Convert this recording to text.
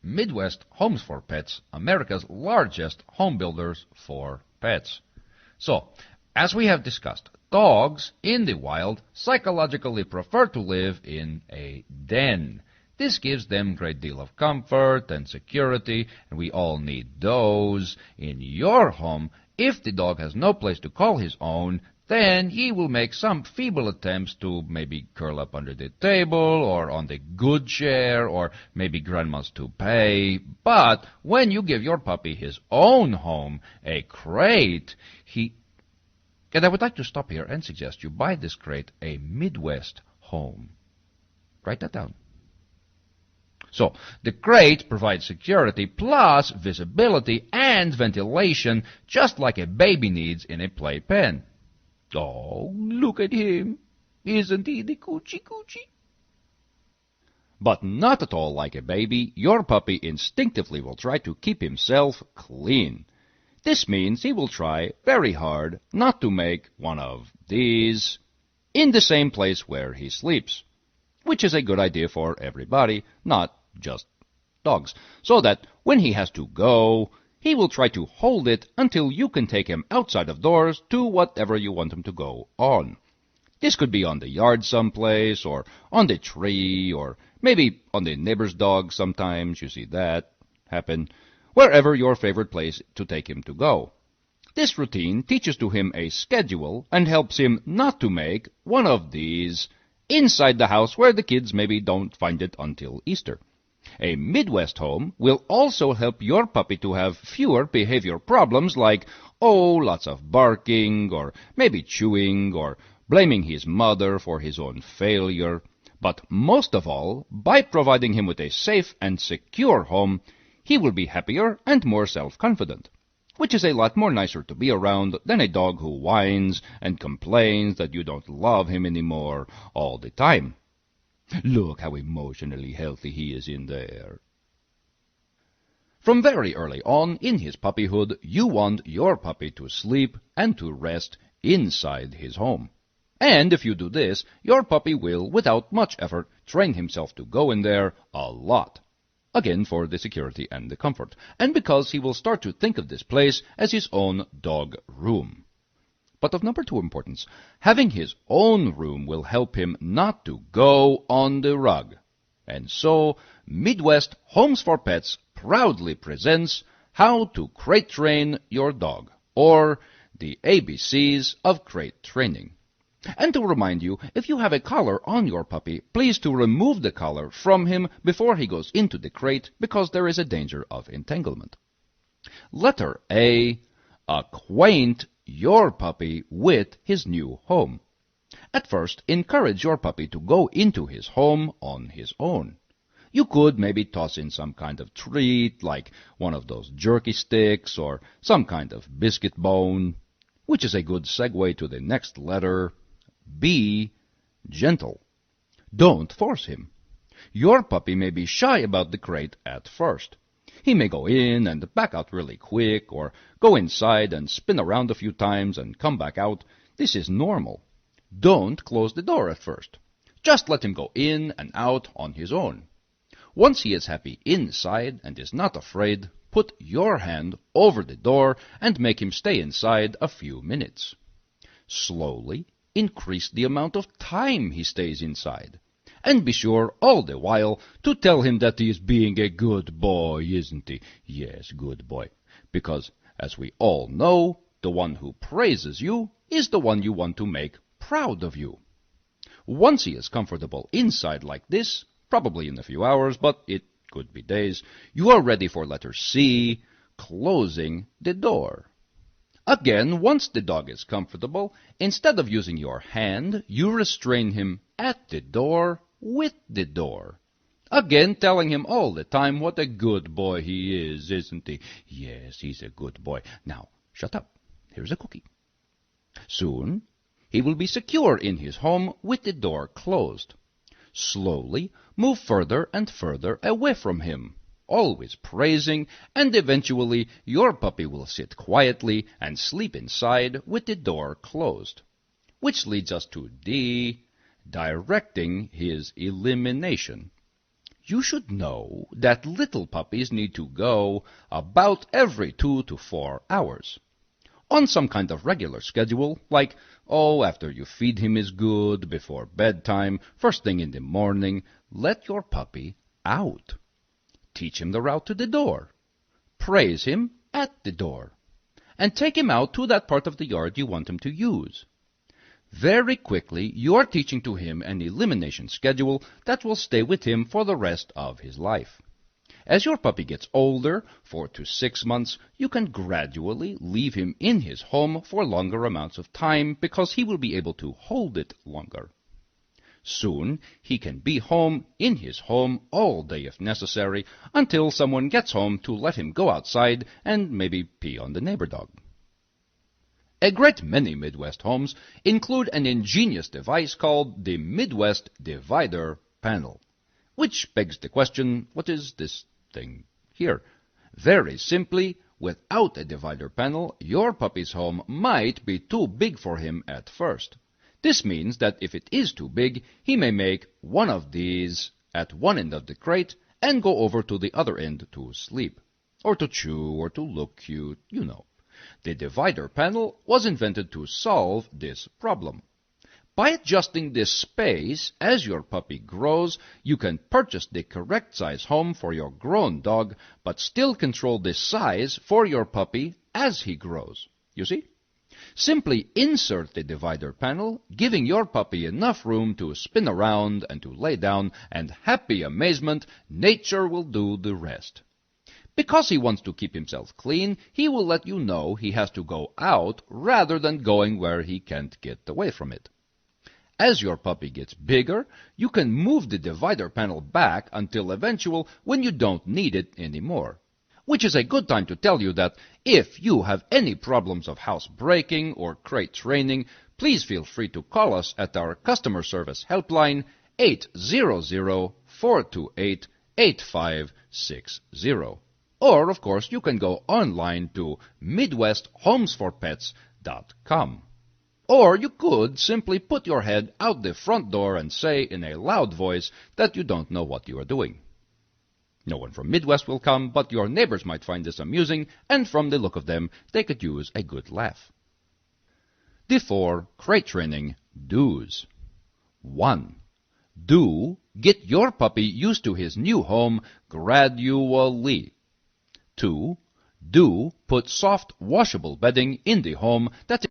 Midwest Homes for Pets, America's largest home builders for pets. So, as we have discussed, dogs in the wild psychologically prefer to live in a den. This gives them a great deal of comfort and security, and we all need those. In your home, if the dog has no place to call his own, then he will make some feeble attempts to maybe curl up under the table or on the good chair or maybe grandma's toupee. But when you give your puppy his own home, a crate, and I would like to stop here and suggest you buy this crate a Midwest home. Write that down. So, the crate provides security plus visibility and ventilation just like a baby needs in a playpen. Oh, look at him. Isn't he the coochie coochie? But not at all like a baby, your puppy instinctively will try to keep himself clean. This means he will try very hard not to make one of these in the same place where he sleeps, which is a good idea for everybody, not just dogs, so that when he has to go, he will try to hold it until you can take him outside of doors to whatever you want him to go on. This could be on the yard someplace, or on the tree, or maybe on the neighbor's dog sometimes. You see that happen. Wherever your favorite place to take him to go. This routine teaches to him a schedule and helps him not to make one of these inside the house where the kids maybe don't find it until Easter. A Midwest home will also help your puppy to have fewer behavior problems like, lots of barking, or maybe chewing, or blaming his mother for his own failure. But most of all, by providing him with a safe and secure home, he will be happier and more self-confident, which is a lot more nicer to be around than a dog who whines and complains that you don't love him anymore all the time. Look how emotionally healthy he is in there. From very early on in his puppyhood, you want your puppy to sleep and to rest inside his home. And if you do this, your puppy will, without much effort, train himself to go in there a lot. Again, for the security and the comfort, and because he will start to think of this place as his own dog room. But of number 2 importance, having his own room will help him not to go on the rug. And so, Midwest Homes for Pets proudly presents How to Crate Train Your Dog, or the ABCs of Crate Training. And to remind you, if you have a collar on your puppy, please to remove the collar from him before he goes into the crate, because there is a danger of entanglement. Letter A. Acquaint your puppy with his new home. At first, encourage your puppy to go into his home on his own. You could maybe toss in some kind of treat, like one of those jerky sticks or some kind of biscuit bone, which is a good segue to the next letter. Be gentle. Don't force him. Your puppy may be shy about the crate at first. He may go in and back out really quick, or go inside and spin around a few times and come back out. This is normal. Don't close the door at first. Just let him go in and out on his own. Once he is happy inside and is not afraid, put your hand over the door and make him stay inside a few minutes. Slowly increase the amount of time he stays inside. And be sure all the while to tell him that he is being a good boy, isn't he? Yes, good boy. Because, as we all know, the one who praises you is the one you want to make proud of you. Once he is comfortable inside like this, probably in a few hours, but it could be days, you are ready for letter C, closing the door. Again, once the dog is comfortable, instead of using your hand, you restrain him at the door with the door. Again, telling him all the time what a good boy he is, isn't he? Yes, he's a good boy. Now, shut up. Here's a cookie. Soon, he will be secure in his home with the door closed. Slowly move further and further away from him, always praising, and eventually your puppy will sit quietly and sleep inside with the door closed. Which leads us to D, directing his elimination. You should know that little puppies need to go about every 2 to 4 hours. On some kind of regular schedule, like, after you feed him is good, before bedtime, first thing in the morning, let your puppy out. Teach him the route to the door. Praise him at the door. And take him out to that part of the yard you want him to use. Very quickly, you are teaching to him an elimination schedule that will stay with him for the rest of his life. As your puppy gets older, 4 to 6 months, you can gradually leave him in his home for longer amounts of time because he will be able to hold it longer. Soon, he can be home in his home all day if necessary until someone gets home to let him go outside and maybe pee on the neighbor dog. A great many Midwest homes include an ingenious device called the Midwest Divider Panel. Which begs the question, what is this thing here? Very simply, without a divider panel, your puppy's home might be too big for him at first. This means that if it is too big, he may make one of these at one end of the crate and go over to the other end to sleep, or to chew, or to look cute, you know. The divider panel was invented to solve this problem. By adjusting this space as your puppy grows, you can purchase the correct size home for your grown dog, but still control the size for your puppy as he grows. You see? Simply insert the divider panel, giving your puppy enough room to spin around and to lay down, and happy amazement, nature will do the rest. Because he wants to keep himself clean, he will let you know he has to go out rather than going where he can't get away from it. As your puppy gets bigger, you can move the divider panel back until eventual when you don't need it anymore. Which is a good time to tell you that if you have any problems of house breaking or crate training, please feel free to call us at our customer service helpline 800-428-8560. Or, of course, you can go online to MidwestHomesForPets.com. Or you could simply put your head out the front door and say in a loud voice that you don't know what you are doing. No one from Midwest will come, but your neighbors might find this amusing, and from the look of them, they could use a good laugh. The 4 crate training do's. 1. Do get your puppy used to his new home gradually. 2. Do put soft washable bedding in the home that